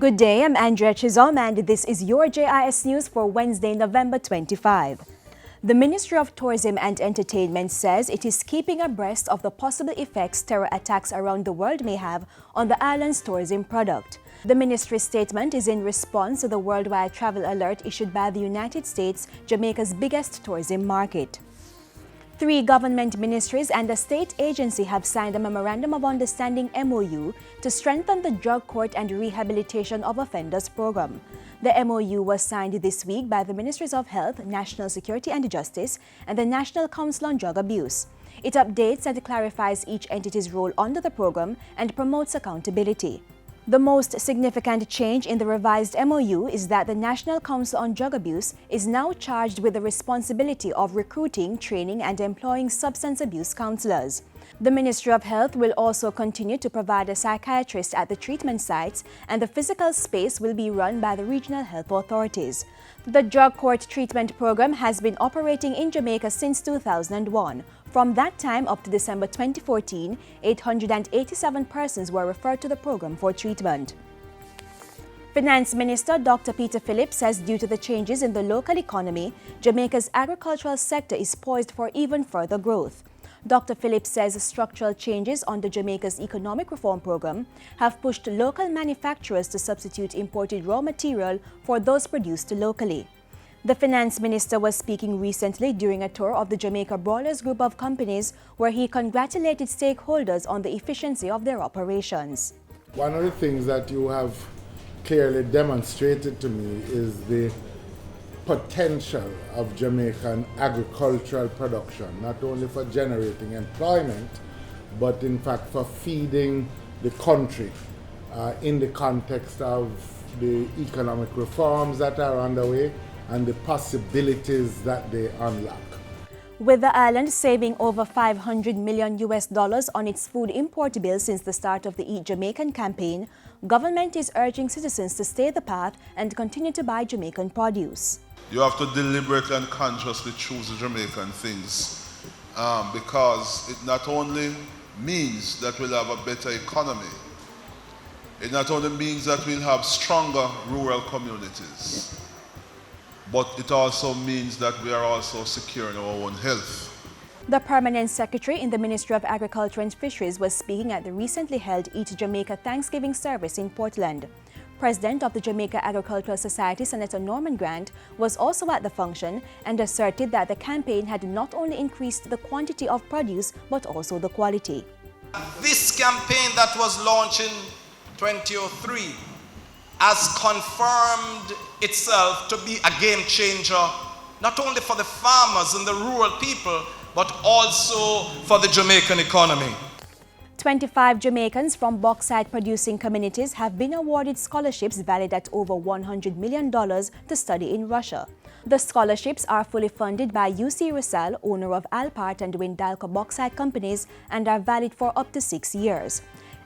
Good day, I'm Andrea Chizom and this is your JIS News for Wednesday, November 25. The Ministry of Tourism and Entertainment says it is keeping abreast of the possible effects terror attacks around the world may have on the island's tourism product. The ministry's statement is in response to the worldwide travel alert issued by the United States, Jamaica's biggest tourism market. 3 government ministries and a state agency have signed a Memorandum of Understanding MOU to strengthen the Drug Court and Rehabilitation of Offenders program. The MOU was signed this week by the Ministries of Health, National Security and Justice, and the National Council on Drug Abuse. It updates and clarifies each entity's role under the program and promotes accountability. The most significant change in the revised MOU is that the National Council on Drug Abuse is now charged with the responsibility of recruiting, training, and employing substance abuse counselors. The Ministry of Health will also continue to provide a psychiatrist at the treatment sites, and the physical space will be run by the regional health authorities. The Drug Court Treatment Program has been operating in Jamaica since 2001. From that time up to December 2014, 887 persons were referred to the program for treatment. Finance Minister Dr. Peter Phillips says due to the changes in the local economy, Jamaica's agricultural sector is poised for even further growth. Dr. Phillips says structural changes under Jamaica's economic reform program have pushed local manufacturers to substitute imported raw material for those produced locally. The Finance Minister was speaking recently during a tour of the Jamaica Broilers Group of companies where he congratulated stakeholders on the efficiency of their operations. One of the things that you have clearly demonstrated to me is the potential of Jamaican agricultural production, not only for generating employment, but in fact for feeding the country in the context of the economic reforms that are underway and the possibilities that they unlock. With the island saving over $500 million on its food import bill since the start of the Eat Jamaican campaign, government is urging citizens to stay the path and continue to buy Jamaican produce. You have to deliberately and consciously choose the Jamaican things because it not only means that we'll have a better economy, it not only means that we'll have stronger rural communities, but it also means that we are also securing our own health. The Permanent Secretary in the Ministry of Agriculture and Fisheries was speaking at the recently held Eat Jamaica Thanksgiving service in Portland. President of the Jamaica Agricultural Society, Senator Norman Grant, was also at the function and asserted that the campaign had not only increased the quantity of produce but also the quality. This campaign that was launched in 2003 has confirmed itself to be a game changer, not only for the farmers and the rural people, but also for the Jamaican economy. 25 Jamaicans from bauxite producing communities have been awarded scholarships valued at over $100 million to study in Russia. The scholarships are fully funded by UC Rizal, owner of Alpart and Windalco bauxite companies, and are valid for up to 6 years.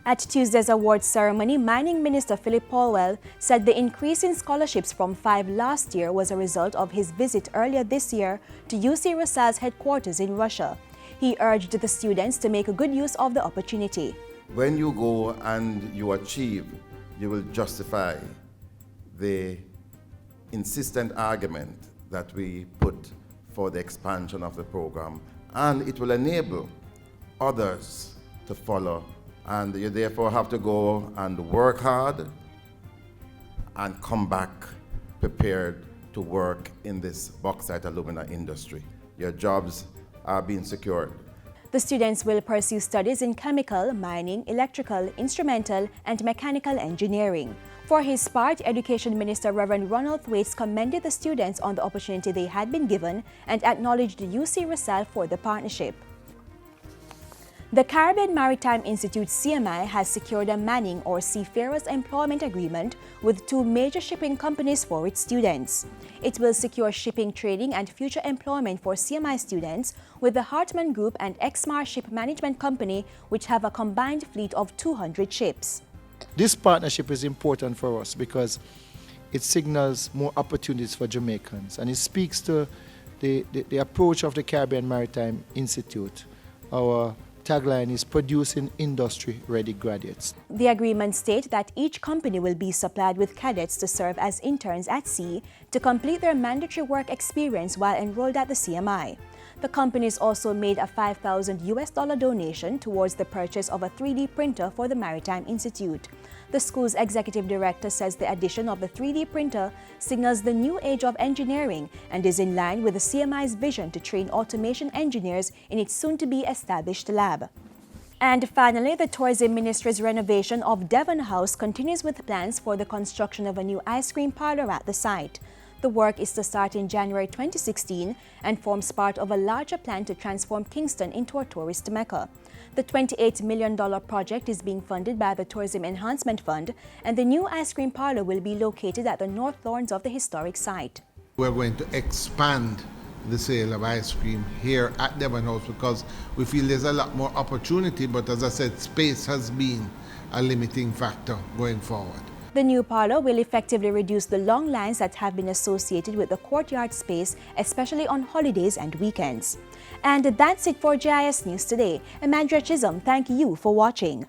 At Tuesday's awards ceremony, Mining Minister Philip Paulwell said the increase in scholarships from 5 last year was a result of his visit earlier this year to UC Rizal's headquarters in Russia. He urged the students to make good use of the opportunity. When you go and you achieve, you will justify the insistent argument that we put for the expansion of the program, and it will enable others to follow. And you therefore have to go and work hard and come back prepared to work in this bauxite alumina industry. Your jobs are being secured. The students will pursue studies in chemical, mining, electrical, instrumental, and mechanical engineering. For his part, Education Minister Reverend Ronald Thwaites commended the students on the opportunity they had been given and acknowledged UC Rizal for the partnership. The Caribbean Maritime Institute CMI has secured a manning or seafarers employment agreement with 2 major shipping companies for its students. It will secure shipping training and future employment for CMI students with the Hartman Group and Exmar Ship Management Company, which have a combined fleet of 200 ships. This partnership is important for us because it signals more opportunities for Jamaicans, and it speaks to the approach of the Caribbean Maritime Institute, our tagline is producing industry-ready graduates. The agreement states that each company will be supplied with cadets to serve as interns at sea to complete their mandatory work experience while enrolled at the CMI. The companies also made a $5,000 donation towards the purchase of a 3D printer for the Maritime Institute. The school's executive director says the addition of the 3D printer signals the new age of engineering and is in line with the CMI's vision to train automation engineers in its soon-to-be established lab. And finally, the Tourism Ministry's renovation of Devon House continues with plans for the construction of a new ice cream parlor at the site. The work is to start in January 2016 and forms part of a larger plan to transform Kingston into a tourist mecca. The $28 million project is being funded by the Tourism Enhancement Fund, and the new ice cream parlor will be located at the north lawns of the historic site. We're going to expand the sale of ice cream here at Devon House because we feel there's a lot more opportunity, but as I said, space has been a limiting factor going forward. The new parlor will effectively reduce the long lines that have been associated with the courtyard space, especially on holidays and weekends. And that's it for JIS News today. I'm Andrea Chisholm. Thank you for watching.